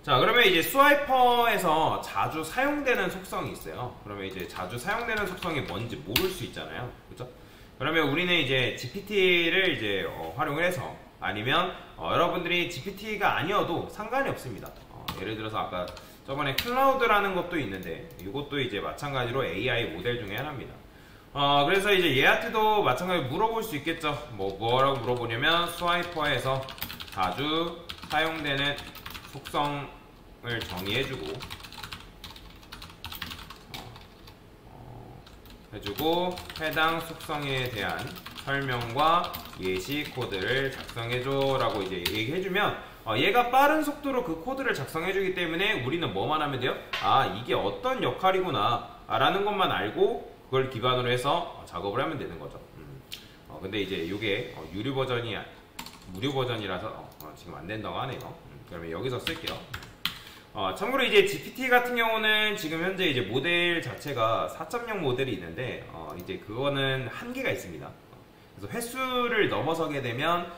자, 그러면 이제 스와이퍼에서 자주 사용되는 속성이 있어요. 그러면 이제 자주 사용되는 속성이 뭔지 모를 수 있잖아요. 그죠? 그러면 우리는 이제 GPT를 이제 활용을 해서, 아니면 여러분들이 GPT가 아니어도 상관이 없습니다. 예를 들어서 아까 저번에 클라우드라는 것도 있는데, 이것도 이제 마찬가지로 AI 모델 중에 하나입니다. 그래서 이제 얘한테도 마찬가지로 물어볼 수 있겠죠. 뭐라고 물어보냐면, 스와이퍼에서 자주 사용되는 속성을 정의해주고, 해당 속성에 대한 설명과 예시 코드를 작성해줘 라고 이제 얘기해주면, 얘가 빠른 속도로 그 코드를 작성해주기 때문에 우리는 뭐만 하면 돼요? 아, 이게 어떤 역할이구나 라는 것만 알고 그걸 기반으로 해서 작업을 하면 되는 거죠. 근데 이제 이게 유료 버전이 무료 버전이라서 지금 안 된다고 하네요. 그러면 여기서 쓸게요. 참고로 이제 GPT 같은 경우는 지금 현재 이제 모델 자체가 4.0 모델이 있는데, 이제 그거는 한계가 있습니다. 그래서 횟수를 넘어서게 되면,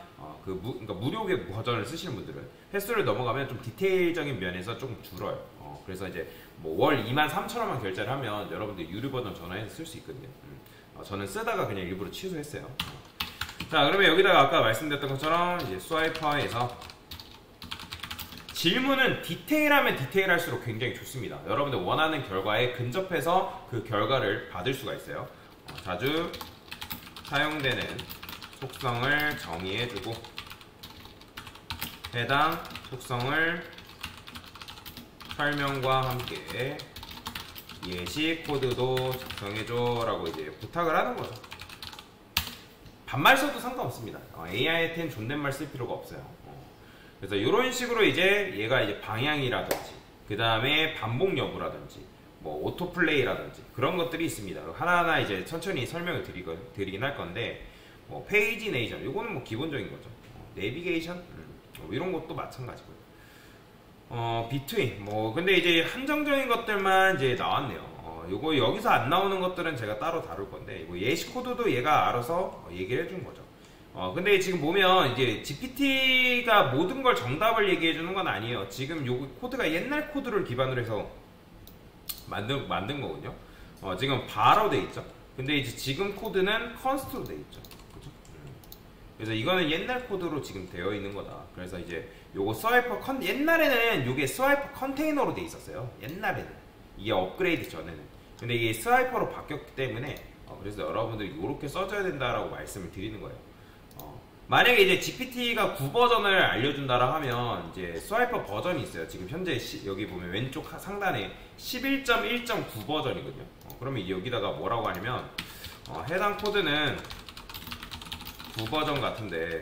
그러니까 무료 버전을 쓰시는 분들은 횟수를 넘어가면 좀 디테일적인 면에서 조금 줄어요. 그래서 이제 뭐 월 23,000원만 결제를 하면 여러분들 유료 버전 전화해서 쓸 수 있거든요. 저는 쓰다가 그냥 일부러 취소했어요. 자, 그러면 여기다가 아까 말씀드렸던 것처럼 이제 스와이퍼에서 질문은 디테일하면 디테일할수록 굉장히 좋습니다. 여러분들 원하는 결과에 근접해서 그 결과를 받을 수가 있어요. 자주 사용되는 속성을 정의해주고, 해당 속성을 설명과 함께 예시 코드도 작성해줘 라고 이제 부탁을 하는 거죠. 반말 써도 상관없습니다. AI한테는 존댓말 쓸 필요가 없어요. 그래서 이런 식으로 이제 얘가 이제 방향이라든지, 그 다음에 반복 여부라든지, 뭐 오토플레이라든지 그런 것들이 있습니다. 하나하나 이제 천천히 설명을 드리긴 할 건데, 뭐 페이지 네이션, 이거는 뭐 기본적인 거죠. 내비게이션, 이런 것도 마찬가지고요. 비트윈, 뭐 근데 이제 한정적인 것들만 이제 나왔네요. 요거 여기서 안 나오는 것들은 제가 따로 다룰 건데, 뭐 예시 코드도 얘가 알아서 얘기를 해준 거죠. 근데 지금 보면 이제 GPT가 모든 걸 정답을 얘기해 주는 건 아니에요. 지금 요 코드가 옛날 코드를 기반으로 해서 만든 거거든요. 지금 바로 돼 있죠. 근데 이제 지금 코드는 컨스트로 돼 있죠. 그죠? 그래서 이거는 옛날 코드로 지금 되어 있는 거다. 그래서 이제 요거 스와이퍼 옛날에는 요게 스와이퍼 컨테이너로 돼 있었어요. 옛날에는. 이게 업그레이드 전에는. 근데 이게 스와이퍼로 바뀌었기 때문에, 그래서 여러분들이 요렇게 써줘야 된다라고 말씀을 드리는 거예요. 만약에 이제 GPT가 9버전을 알려준다라 하면 이제 스와이퍼 버전이 있어요. 지금 현재 여기 보면 왼쪽 상단에 11.1.9 버전이거든요. 그러면 여기다가 뭐라고 하냐면, 해당 코드는 9버전 같은데,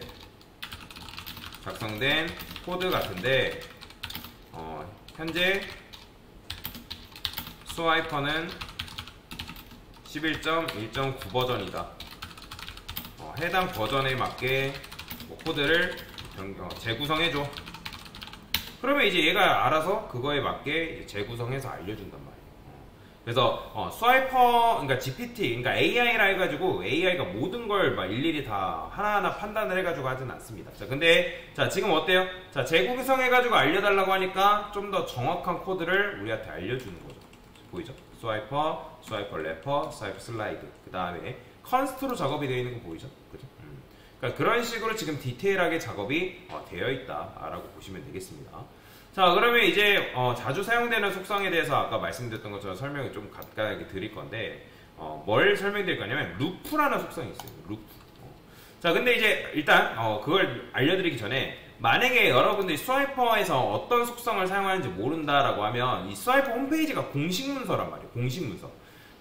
작성된 코드 같은데, 현재 스와이퍼는 11.1.9 버전이다. 해당 버전에 맞게 코드를 재구성해줘. 그러면 이제 얘가 알아서 그거에 맞게 재구성해서 알려준단 말이에요. 그래서 스와이퍼, 그러니까 GPT, 그러니까 AI라 해가지고 AI가 모든 걸 막 일일이 다 하나하나 판단을 해가지고 하진 않습니다. 자, 근데 자 지금 어때요? 자, 재구성해가지고 알려달라고 하니까 좀 더 정확한 코드를 우리한테 알려주는 거죠. 보이죠? 스와이퍼, 스와이퍼 래퍼, 스와이퍼 슬라이드. 그 다음에 컨스트로 작업이 되어 있는 거 보이죠? 그죠? 그러니까 그런 식으로 지금 디테일하게 작업이 되어 있다라고 보시면 되겠습니다. 자, 그러면 이제 자주 사용되는 속성에 대해서 아까 말씀드렸던 것처럼 설명을 좀 간단하게 드릴 건데, 뭘 설명드릴 거냐면 루프라는 속성이 있어요. 루프. 자, 근데 이제 일단 그걸 알려드리기 전에, 만약에 여러분들이 스와이퍼에서 어떤 속성을 사용하는지 모른다라고 하면 이 스와이퍼 홈페이지가 공식 문서란 말이에요. 공식 문서.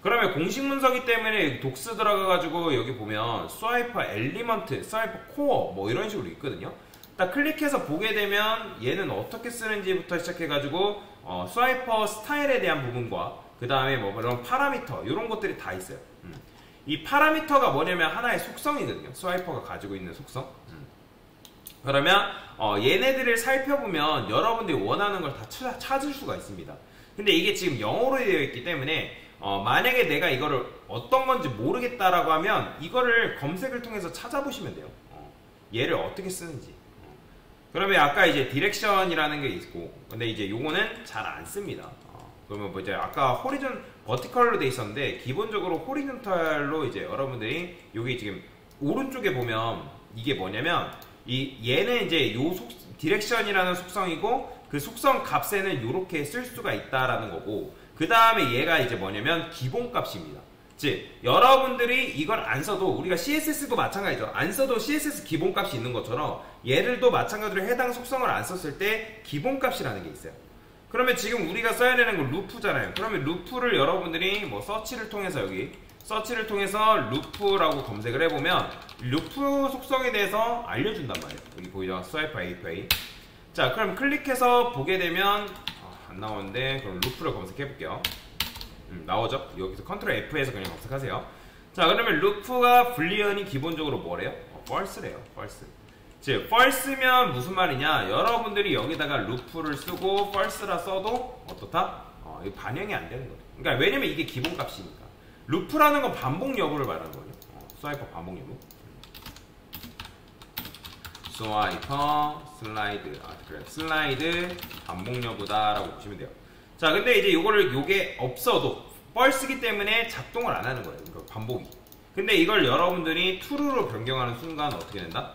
그러면 공식 문서기 때문에 독스 들어가가지고 여기 보면 스와이퍼 엘리먼트, 스와이퍼 코어 뭐 이런 식으로 있거든요. 딱 클릭해서 보게 되면 얘는 어떻게 쓰는지부터 시작해가지고 스와이퍼 스타일에 대한 부분과 그 다음에 뭐 이런 파라미터 이런 것들이 다 있어요. 이 파라미터가 뭐냐면 하나의 속성이거든요. 스와이퍼가 가지고 있는 속성. 그러면 얘네들을 살펴보면 여러분들이 원하는 걸 다 찾을 수가 있습니다. 근데 이게 지금 영어로 되어 있기 때문에 만약에 내가 이거를 어떤 건지 모르겠다라고 하면 이거를 검색을 통해서 찾아보시면 돼요. 얘를 어떻게 쓰는지. 그러면 아까 이제 디렉션이라는 게 있고, 근데 이제 요거는 잘 안 씁니다. 그러면 뭐 이제 아까 버티컬로 돼 있었는데, 기본적으로 호리존탈로 이제 여러분들이 여기 지금 오른쪽에 보면 이게 뭐냐면, 얘는 이제 디렉션이라는 속성이고, 그 속성 값에는 이렇게 쓸 수가 있다라는 거고, 그 다음에 얘가 이제 뭐냐면 기본값입니다. 즉 여러분들이 이걸 안 써도, 우리가 CSS도 마찬가지죠. 안 써도 CSS 기본값이 있는 것처럼 얘들도 마찬가지로 해당 속성을 안 썼을 때 기본값이라는 게 있어요. 그러면 지금 우리가 써야 되는 건 루프잖아요. 그러면 루프를 여러분들이 뭐 서치를 통해서 루프라고 검색을 해보면 루프 속성에 대해서 알려준단 말이에요. 여기 보이죠? 스와이프 API. 자, 그럼 클릭해서 보게 되면 안 나오는데, 그럼 루프를 검색해볼게요. 나오죠? 여기서 컨트롤 F에서 그냥 검색하세요. 자, 그러면 루프가 불리언이 기본적으로 뭐래요? false래요. false. 즉 false면 무슨 말이냐, 여러분들이 여기다가 루프를 쓰고 false라 써도 어떻다? 이거 반영이 안 되는 거예요. 그러니까 왜냐면 이게 기본값이니까. 루프라는 건 반복 여부를 말하는 거예요. 스와이퍼 반복 여부. 스와이퍼 슬라이드, 그래, 슬라이드 반복 여부다라고 보시면 돼요. 자, 근데 이제 요게 없어도 false기 때문에 작동을 안 하는 거예요. 그러니까 반복이. 근데 이걸 여러분들이 true로 변경하는 순간 어떻게 된다?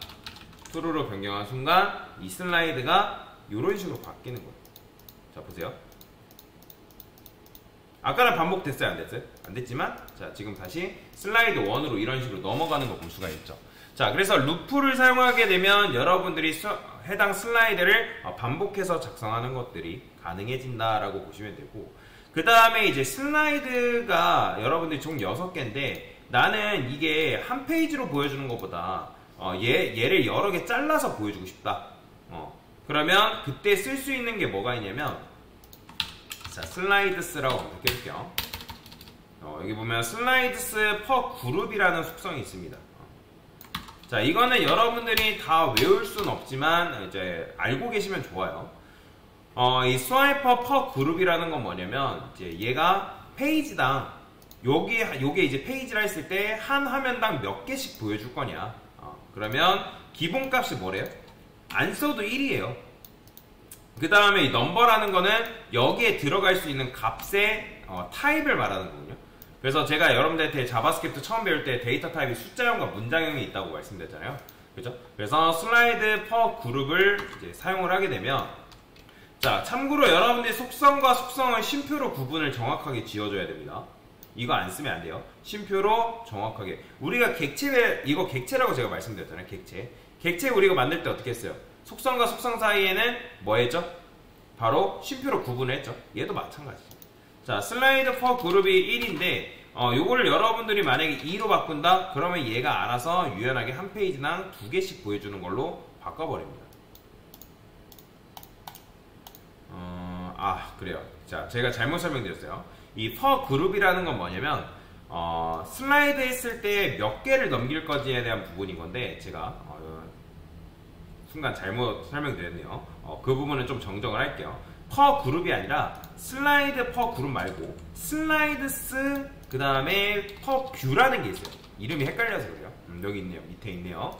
true로 변경하는 순간 이 슬라이드가 이런 식으로 바뀌는 거예요. 자, 보세요. 아까는 반복됐어요? 안 됐어요? 안 됐지만, 자, 지금 다시 슬라이드 1으로 이런 식으로 넘어가는 거 볼 수가 있죠. 자, 그래서 루프를 사용하게 되면 여러분들이 해당 슬라이드를 반복해서 작성하는 것들이 가능해진다라고 보시면 되고, 그 다음에 이제 슬라이드가 여러분들이 총 6개인데, 나는 이게 한 페이지로 보여주는 것보다 얘를 여러 개 잘라서 보여주고 싶다. 그러면 그때 쓸 수 있는 게 뭐가 있냐면, 자, 슬라이드스라고 검색해볼게요. 여기 보면 슬라이드스 퍼 그룹이라는 속성이 있습니다. 자, 이거는 여러분들이 다 외울 수는 없지만 이제 알고 계시면 좋아요. 이 스와이퍼 퍼 그룹이라는 건 뭐냐면, 이제 얘가 페이지당 요게 이제 페이지라 했을 때 한 화면당 몇 개씩 보여줄 거냐. 그러면 기본값이 뭐래요? 안 써도 1이에요. 그 다음에 이 넘버라는 거는 여기에 들어갈 수 있는 값의 타입을 말하는 거군요. 그래서 제가 여러분들한테 자바스크립트 처음 배울 때 데이터 타입이 숫자형과 문장형이 있다고 말씀드렸잖아요. 그죠? 그래서 슬라이드 퍼 그룹을 이제 사용을 하게 되면, 자, 참고로 여러분들이 속성과 속성을 쉼표로 구분을 정확하게 지어줘야 됩니다. 이거 안 쓰면 안 돼요. 쉼표로 정확하게. 우리가 이거 객체라고 제가 말씀드렸잖아요. 객체 우리가 만들 때 어떻게 했어요? 속성과 속성 사이에는 뭐 했죠? 바로 쉼표로 구분을 했죠. 얘도 마찬가지죠. 자, 슬라이드 퍼 그룹이 1인데 요거를 여러분들이 만약에 2로 바꾼다? 그러면 얘가 알아서 유연하게 한 페이지당 2개씩 보여주는 걸로 바꿔버립니다. 그래요. 자, 제가 잘못 설명드렸어요. 이 퍼 그룹이라는 건 뭐냐면, 슬라이드 했을 때 몇 개를 넘길 거지에 대한 부분인 건데, 제가 순간 잘못 설명드렸네요. 그 부분은 좀 정정을 할게요. 퍼 그룹이 아니라 슬라이드 퍼 그룹 말고 슬라이드스 그 다음에 퍼 뷰라는 게 있어요. 이름이 헷갈려서 그래요. 여기 있네요. 밑에 있네요.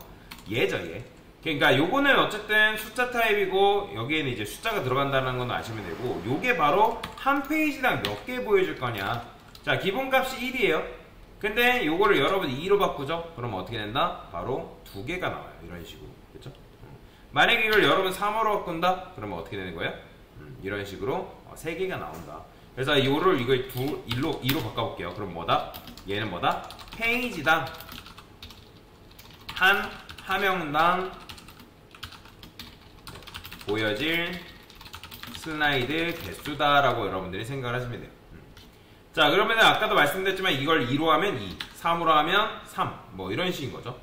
얘죠, 얘. 그러니까 요거는 어쨌든 숫자 타입이고 여기에는 이제 숫자가 들어간다는 건 아시면 되고, 요게 바로 한 페이지당 몇 개 보여줄 거냐. 자, 기본값이 1이에요. 근데 요거를 여러분이 2로 바꾸죠? 그러면 어떻게 된다? 바로 2개가 나와요. 이런 식으로. 그렇죠? 만약에 이걸 여러분 3으로 바꾼다? 그러면 어떻게 되는 거예요? 이런 식으로 3개가 나온다. 그래서 이걸 2로 바꿔볼게요. 그럼 뭐다? 얘는 뭐다? 페이지당 한 화면당 보여질 슬라이드 개수다라고 여러분들이 생각을 하시면 돼요. 자, 그러면 아까도 말씀드렸지만 이걸 2로 하면 2, 3으로 하면 3, 뭐 이런 식인 거죠.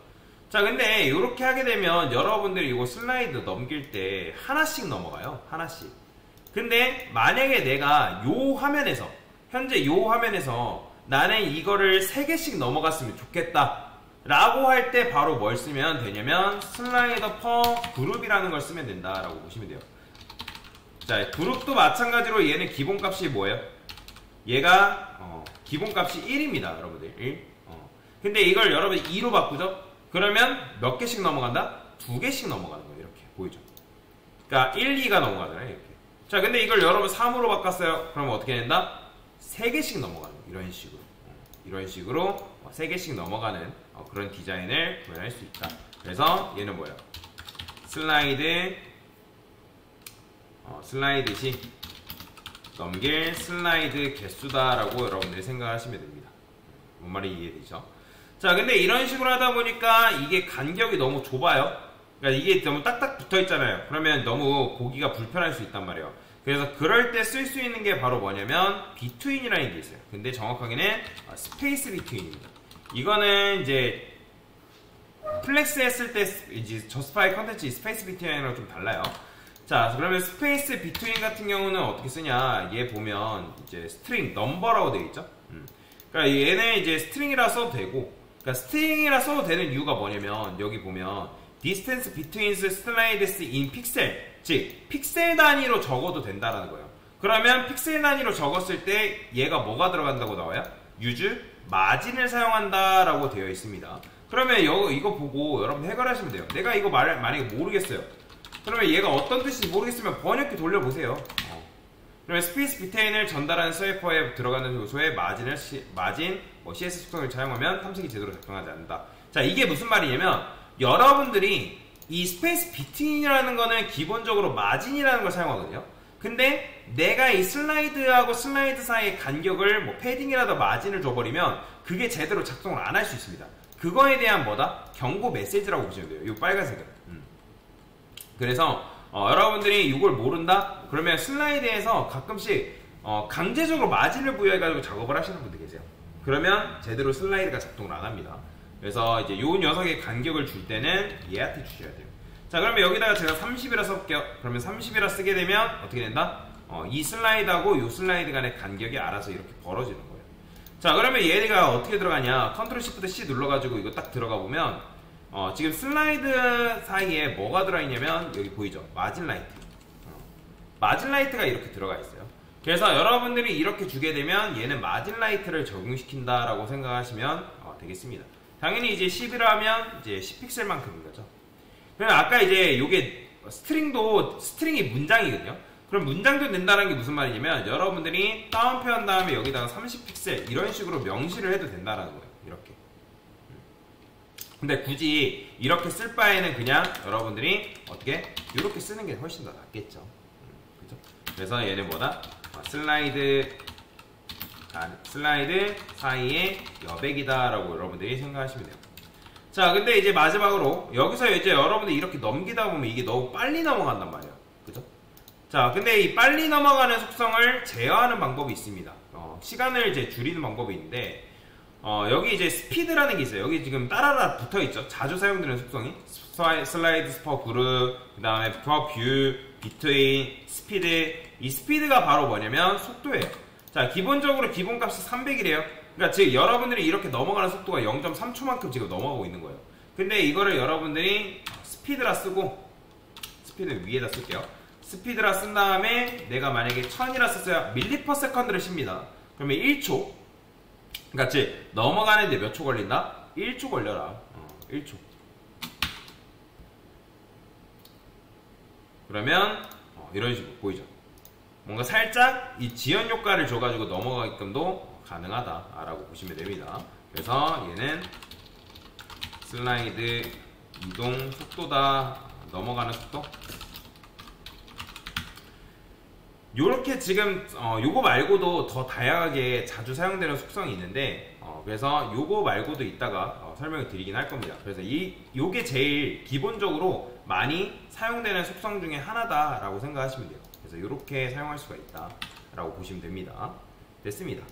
자, 근데 이렇게 하게 되면 여러분들이 이거 슬라이드 넘길 때 하나씩 넘어가요. 하나씩. 근데 만약에 내가 현재 요 화면에서 나는 이거를 3개씩 넘어갔으면 좋겠다 라고 할 때 바로 뭘 쓰면 되냐면 슬라이더 퍼 그룹이라는 걸 쓰면 된다라고 보시면 돼요. 자, 그룹도 마찬가지로 얘는 기본값이 뭐예요? 얘가 기본값이 1입니다. 여러분들 1. 근데 이걸 여러분이 2로 바꾸죠? 그러면 몇 개씩 넘어간다? 2개씩 넘어가는 거예요. 이렇게 보이죠? 그러니까 1, 2가 넘어가잖아요. 이렇게. 자, 근데 이걸 여러분 3으로 바꿨어요. 그러면 어떻게 된다? 3개씩 넘어가는 이런 식으로. 이런 식으로 3개씩 넘어가는 그런 디자인을 구현할 수 있다. 그래서 얘는 뭐예요? 슬라이드시 넘길 슬라이드 개수다라고 여러분들이 생각하시면 됩니다. 뭔 말이 이해되죠? 자, 근데 이런 식으로 하다 보니까 이게 간격이 너무 좁아요. 그러니까 이게 너무 딱딱 붙어 있잖아요. 그러면 너무 보기가 불편할 수 있단 말이에요. 그래서 그럴 때 쓸 수 있는 게 바로 뭐냐면 비트윈이라는 게 있어요. 근데 정확하게는 스페이스 비트윈입니다. 이거는 이제 플렉스 했을 때 이제 저스파이 컨텐츠 스페이스 비트윈이랑 좀 달라요. 자, 그러면 스페이스 비트윈 같은 경우는 어떻게 쓰냐? 얘 보면 이제 스트링 넘버라고 되어 있죠. 그러니까 얘는 이제 스트링이라 써도 되고, 그러니까 스트링이라 써도 되는 이유가 뭐냐면 여기 보면 distance between slides in pixel, 즉 픽셀 단위로 적어도 된다라는 거예요. 그러면 픽셀 단위로 적었을 때 얘가 뭐가 들어간다고 나와요? use 마진을 사용한다라고 되어 있습니다. 그러면 이거 보고 여러분 해결하시면 돼요. 내가 이거 만약에 모르겠어요. 그러면 얘가 어떤 뜻인지 모르겠으면 번역기 돌려보세요. 그러면 스페이스 비트윈을 전달하는 스웨이퍼에 들어가는 요소의 마진, CS 속성을 사용하면 탐색이 제대로 작동하지 않는다. 자, 이게 무슨 말이냐면 여러분들이 이 스페이스 비트윈이라는 거는 기본적으로 마진이라는 걸 사용하거든요. 근데 내가 이 슬라이드하고 슬라이드 사이의 간격을 뭐 패딩이라도 마진을 줘버리면 그게 제대로 작동을 안 할 수 있습니다. 그거에 대한 뭐다? 경고 메시지라고 보시면 돼요. 이 빨간색은. 그래서 여러분들이 이걸 모른다? 그러면 슬라이드에서 가끔씩 강제적으로 마진을 부여해가지고 작업을 하시는 분들 계세요. 그러면 제대로 슬라이드가 작동을 안 합니다. 그래서 이제 요 녀석의 간격을 줄 때는 얘한테 주셔야 돼요. 자, 그러면 여기다가 제가 30이라 써볼게요. 그러면 30이라 쓰게 되면 어떻게 된다? 이 슬라이드하고 요 슬라이드 간의 간격이 알아서 이렇게 벌어지는 거예요. 자, 그러면 얘가 어떻게 들어가냐? 컨트롤 시프트 C 눌러가지고 이거 딱 들어가 보면 지금 슬라이드 사이에 뭐가 들어있냐면 여기 보이죠? 마진 라이트. 마진 라이트가 이렇게 들어가 있어요. 그래서 여러분들이 이렇게 주게 되면 얘는 마진 라이트를 적용시킨다라고 생각하시면 되겠습니다. 당연히 이제 10이라면 이제 10픽셀만큼인 거죠. 그럼 아까 이제 요게 스트링이 문장이거든요. 그럼 문장도 된다는 게 무슨 말이냐면 여러분들이 다운표한 다음에 여기다가 30픽셀 이런 식으로 명시를 해도 된다는 거예요. 이렇게. 근데 굳이 이렇게 쓸 바에는 그냥 여러분들이 어떻게 이렇게 쓰는 게 훨씬 더 낫겠죠. 그죠? 그래서 얘는 뭐다? 슬라이드 사이의 여백이다라고 여러분들이 생각하시면 돼요. 자, 근데 이제 마지막으로 여기서 이제 여러분들이 이렇게 넘기다 보면 이게 너무 빨리 넘어간단 말이에요. 그죠? 자, 근데 이 빨리 넘어가는 속성을 제어하는 방법이 있습니다. 시간을 이제 줄이는 방법이 있는데 여기 이제 스피드라는 게 있어요. 여기 지금 따라라 붙어 있죠. 자주 사용되는 속성이 슬라이드, 스퍼, 그룹, 그 다음에 스퍼, 뷰, 비트윈, 스피드. 이 스피드가 바로 뭐냐면 속도예요. 자, 기본적으로 기본값이 300이래요. 그러니까 즉 여러분들이 이렇게 넘어가는 속도가 0.3초만큼 지금 넘어가고 있는 거예요. 근데 이거를 여러분들이 스피드라 쓰고, 스피드 위에다 쓸게요. 스피드라 쓴 다음에 내가 만약에 1000이라 썼어요. 밀리퍼세컨드를 씁니다. 그러면 1초. 그러니까 즉 넘어가는데 몇 초 걸린다? 1초 걸려라. 1초. 그러면 이런 식으로 보이죠? 뭔가 살짝 이 지연 효과를 줘가지고 넘어가게끔도 가능하다라고 보시면 됩니다. 그래서 얘는 슬라이드 이동 속도다. 넘어가는 속도. 요렇게 지금 요거 말고도 더 다양하게 자주 사용되는 속성이 있는데 그래서 요거 말고도 이따가 설명을 드리긴 할 겁니다. 그래서 요게 제일 기본적으로 많이 사용되는 속성 중에 하나다라고 생각하시면 돼요. 그래서 요렇게 사용할 수가 있다라고 보시면 됩니다. 됐습니다.